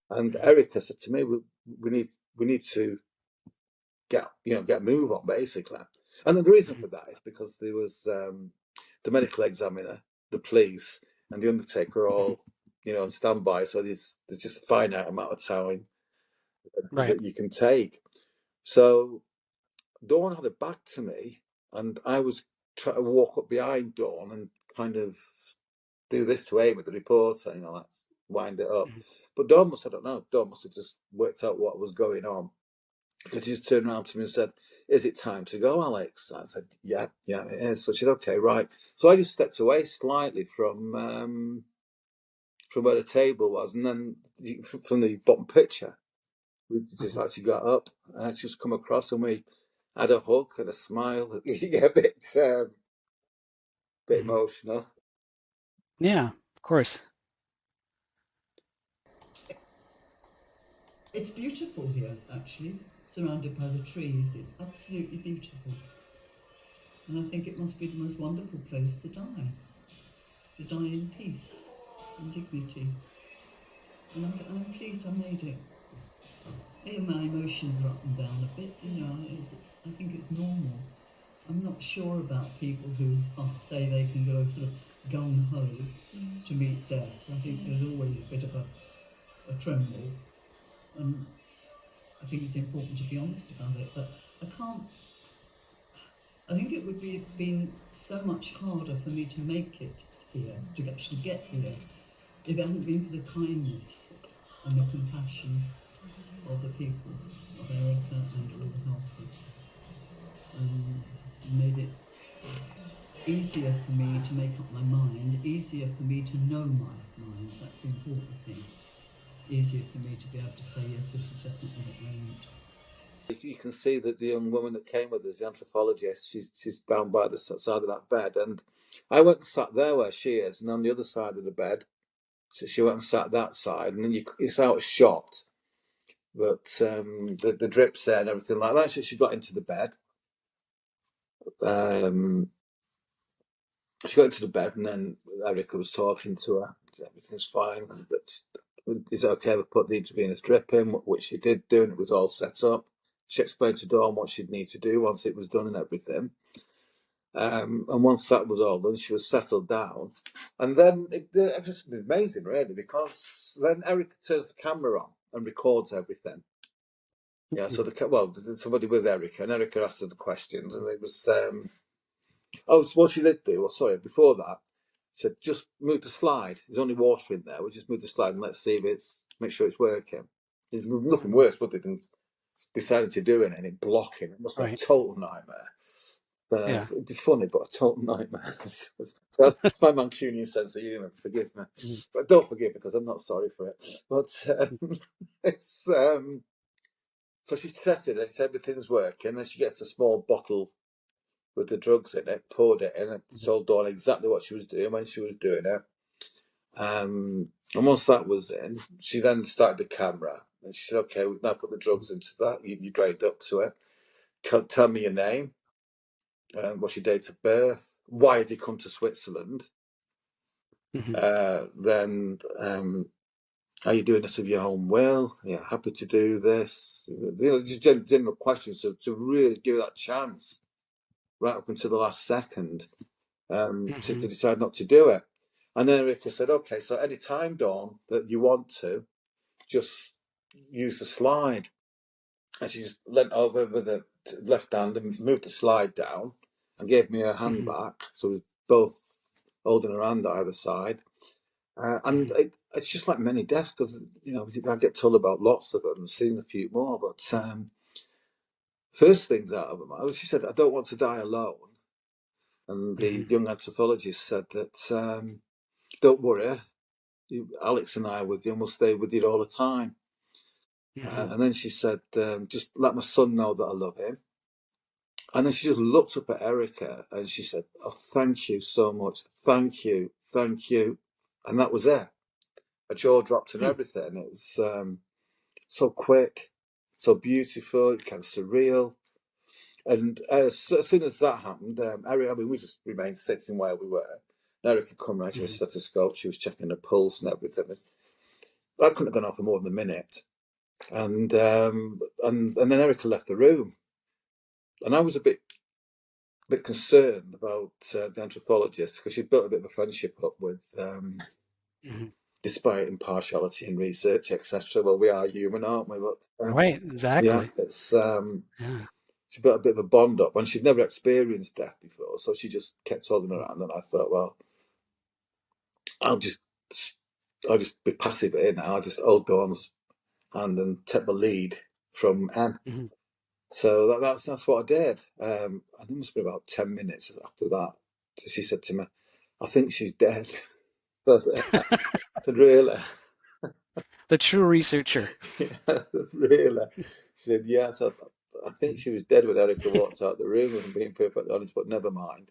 And Erica said to me, we need to get a move on, basically. And the reason for that is because there was the medical examiner, the police, and the undertaker are all on standby. So there's just a finite amount of time Right. that you can take. So Dawn had it back to me, and I was trying to walk up behind Dawn and kind of do this to Amy, the reporter, let's wind it up. But Dawn must, I don't know, Dawn must have just worked out what was going on. Because she just turned around to me and said, "Is it time to go, Alex?" I said, yeah, it is. So she said, "Okay, right." So I just stepped away slightly from where the table was, and then from the bottom picture, we just actually got up and I just come across, and we had a hug and a smile. You get a bit emotional. Yeah, of course. It's beautiful here, actually, surrounded by the trees. It's absolutely beautiful. And I think it must be the most wonderful place to die in peace and dignity. And I'm pleased I made it. My emotions are up and down a bit, I think it's normal. I'm not sure about people who say they can go sort of gung-ho to meet death. I think there's always a bit of a tremble. And I think it's important to be honest about it, but I think it would be been so much harder for me to make it here, to actually get here, if it hadn't been for the kindness and the compassion of the people, of Erica and all the helpers. Made it easier for me to make up my mind, easier for me to know my mind, that's the important thing. Easier for me to be able to say, yes, this is definitely what I want. You can see that the young woman that came with us, the anthropologist, she's down by the side of that bed, and I went and sat there where she is, and on the other side of the bed, so she went and sat that side, and then it's out of shot, but the drips there and everything like that. She got into the bed. She got into the bed, and then Erica was talking to her. Everything's fine, but is it okay if I put the intravenous drip in? Which she did do, and it was all set up. She explained to Dawn what she'd need to do once it was done and everything. And once that was all done, she was settled down. And then it was amazing, really, because then Erica turns the camera on and records everything. Yeah, so somebody with Erica, and Erica asked her the questions, and it was what she did do. Well, sorry, before that, she said just move the slide. There's only water in there. We'll just move the slide and let's see if make sure it's working. There's nothing worse, would it, than deciding to do it and it blocking? It must be a total nightmare. It'd be funny, but a total nightmare. So it's my Mancunian sense of humour. Forgive me, but don't forgive me because I'm not sorry for it. But it's so she tested it. So everything's working. Then she gets a small bottle with the drugs in it, poured it in, and told Dawn exactly what she was doing when she was doing it. And once that was in, she then started the camera, and she said, "Okay, we've now put the drugs into that. You drained up to it. Tell me your name. What's your date of birth? Why did you come to Switzerland? Then are you doing this of your own will? Yeah, happy to do this. Just general questions to really give it that chance right up until the last second to decide not to do it. And then Erica said, "Okay, so any time, Dawn, that you want to, just use the slide." And she just leant over with the left hand and moved the slide down and gave me her hand back. So we were both holding her hand either side. And it's just like many deaths because, I get told about lots of them and seen a few more. But first things out of them, she said, "I don't want to die alone." And the young anthropologist said that, "Don't worry, Alex and I are with you and we'll stay with you all the time." And then she said, "Just let my son know that I love him." And then she just looked up at Erica and she said, "Oh, thank you so much. Thank you. Thank you." And that was it. Her jaw dropped and everything. It was so quick, so beautiful, kind of surreal. And as soon as that happened, Erica, we just remained sitting where we were. And Erica come right to a stethoscope. She was checking her pulse and everything. I couldn't have gone on for more than a minute. And then Erica left the room, and I was a bit concerned about the anthropologist, because she built a bit of a friendship up with, despite impartiality in research, etc. Well, we are human, aren't we? But Right, yeah, exactly. it's Yeah. she built a bit of a bond up, and she'd never experienced death before, so she just kept holding around. And I thought, well, I'll just be passive here now. I'll just hold Dawn's hand and take the lead from Em. Mm-hmm. So that's what I did. I think it must have been about 10 minutes after that. So she said to me, I think she's dead. I said, really? The true researcher. Yeah, really? She said, yeah. So I think she was dead when Erica walked out the room, if I'm being perfectly honest, but never mind.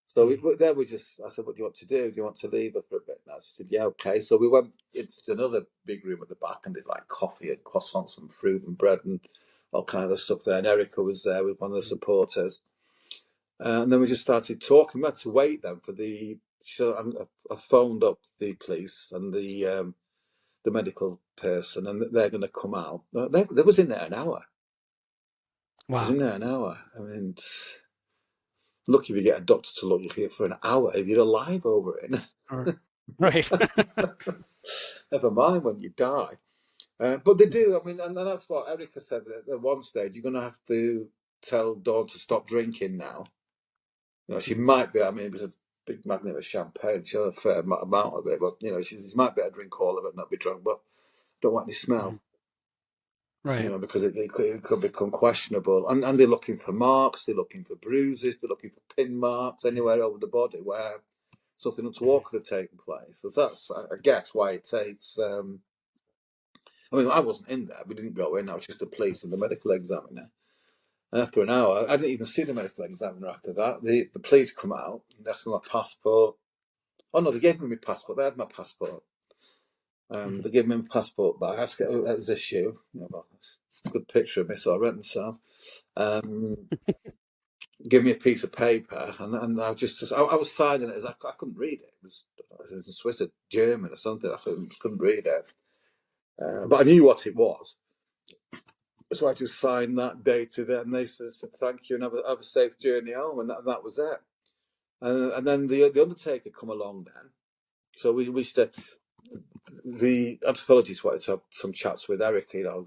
So there we just, I said, what do you want to do? Do you want to leave her for a bit now? She said, yeah, okay. So we went into another big room at the back and did like coffee and croissants and fruit and bread and all kind of stuff there. And Erica was there with one of the supporters. And then we just started talking. We had to wait then for I phoned up the police and the medical person, and they're going to come out. They was in there an hour. Wow. Was in there an hour. I mean, lucky if you get a doctor to look here for an hour if you're alive over it. Right. Never mind when you die. But they do. I mean, and that's what Erica said at one stage. You're going to have to tell Dawn to stop drinking now. You know, she might be. I mean, it was a big magnet of champagne. She had a fair amount of it, but you know, she might be able to drink all of it, not be drunk, but don't want any smell. Right. You know, because it could become questionable. And they're looking for marks, they're looking for bruises, they're looking for pin marks anywhere over the body where something untoward could have taken place. So that's, I guess, why it takes. I mean, I wasn't in there. We didn't go in. I was just the police and the medical examiner. And after an hour, I didn't even see the medical examiner after that. The police come out, and they asked me my passport. Oh no, they gave me my passport. They had my passport. They gave me my passport back. I asked, "Is this you?" You know, well, that's a good picture of me, so I reckon so. Give me a piece of paper, and I was signing it as I couldn't read it. It was in Swiss or German or something. I couldn't read it, but I knew what it was. So I just signed that, dated it, and they said thank you and have a safe journey home, and that was it. And then the undertaker come along then. So we said the anthropologist wanted to have some chats with Erica, you know,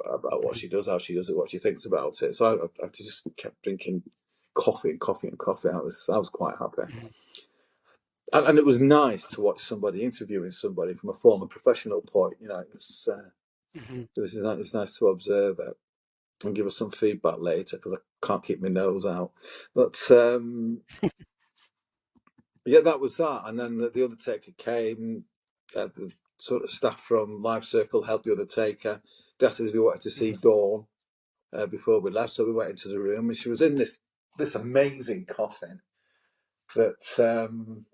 about what she does, how she does it, what she thinks about it. So I just kept drinking coffee and coffee and coffee. I was quite happy. And it was nice to watch somebody interviewing somebody from a former professional point. You know, it was nice to observe it and give us some feedback later, because I can't keep my nose out. But yeah, that was that. And then the undertaker came. The sort of staff from Lifecircle helped the undertaker. They asked us if we wanted to see Dawn before we left, so we went into the room, and she was in this amazing coffin that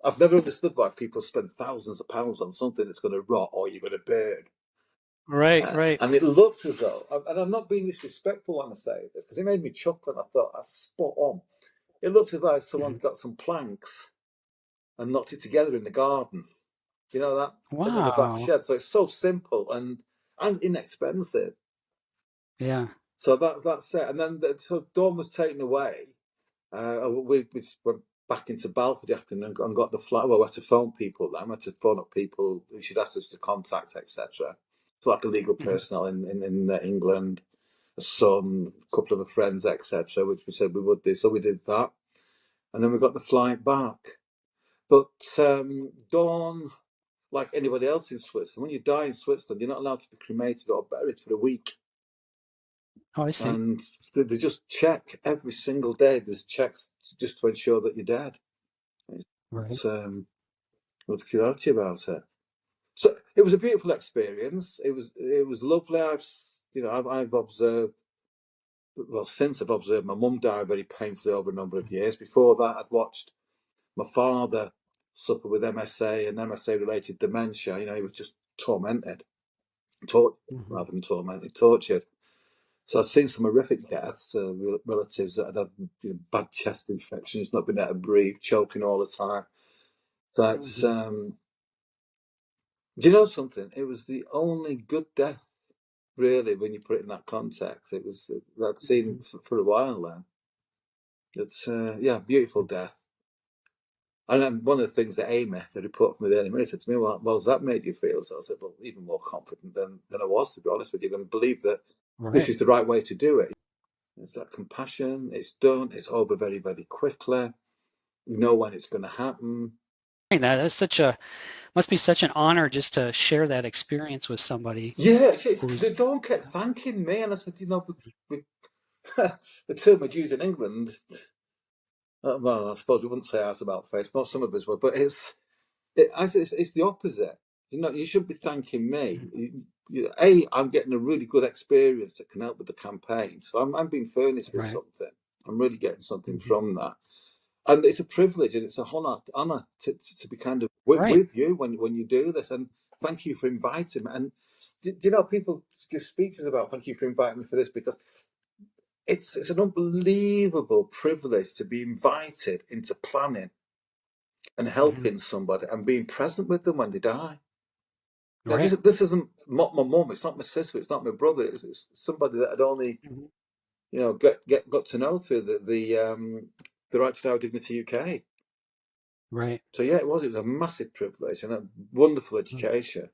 I've never understood why people spend thousands of pounds on something that's going to rot or you're going to burn. Right. And it looked as though, and I'm not being disrespectful when I say this, because it made me chuckle, and I thought, that's spot on. It looked as though someone got some planks and knocked it together in the garden. You know that? In the back Wow. shed. So it's so simple and inexpensive. Yeah. So that's it. And then so Dawn was taken away. We went back into Balfour the afternoon and got the flight. Well, we had to phone people then. We had to phone up people who should ask us to contact, etc. So like a legal personnel in England, a son, a couple of friends, etc., which we said we would do. So we did that. And then we got the flight back. But Dawn, like anybody else in Switzerland, when you die in Switzerland, you're not allowed to be cremated or buried for a week. Oh, I see. And they just check every single day. There's checks just to ensure that you're dead. It's Right. the peculiarity about it. So it was a beautiful experience. It was lovely. I've observed. Well, since I've observed my mum die very painfully over a number of years. Before that, I'd watched my father suffer with MSA and MSA-related dementia. You know, he was just tormented, rather than tormented, tortured. So I've seen some horrific deaths, relatives that had bad chest infections, not been able to breathe, choking all the time. So it's Do you know something? It was the only good death, really, when you put it in that context. It was that scene for a while then. It's beautiful death. And one of the things that Amy, the reporter from the Daily Mirror, said to me, well, how's that made you feel? So I said, well, even more confident than I was, to be honest with you, and believe that this is the right way to do it. It's that compassion, it's done, it's over very, very quickly. You know when it's going to happen. That's must be such an honor just to share that experience with somebody. Yeah, they don't keep thanking me. And I said, the term we'd use in England, well, I suppose we wouldn't say ours about face, most some of us would, but it's the opposite. You shouldn't be thanking me. I'm getting a really good experience that can help with the campaign. So I'm being furnished with something. I'm really getting something from that. And it's a privilege and it's a honor to be kind of with you when you do this. And thank you for inviting me. And do you know, people give speeches about thank you for inviting me for this, because it's an unbelievable privilege to be invited into planning and helping somebody and being present with them when they die. Now, this isn't my mum, it's not my sister, it's not my brother, it's somebody that I'd only got to know through the Right to Die with Dignity UK. Right. So yeah, it was a massive privilege and a wonderful education,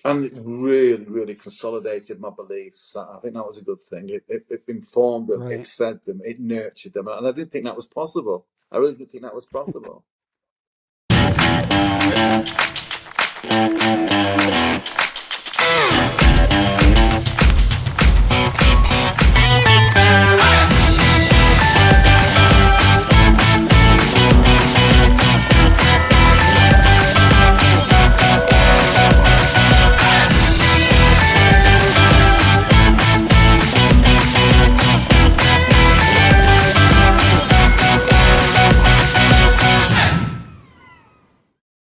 and it really, really consolidated my beliefs. I think that was a good thing. It informed them, it fed them, it nurtured them, and I didn't think that was possible. I really didn't think that was possible.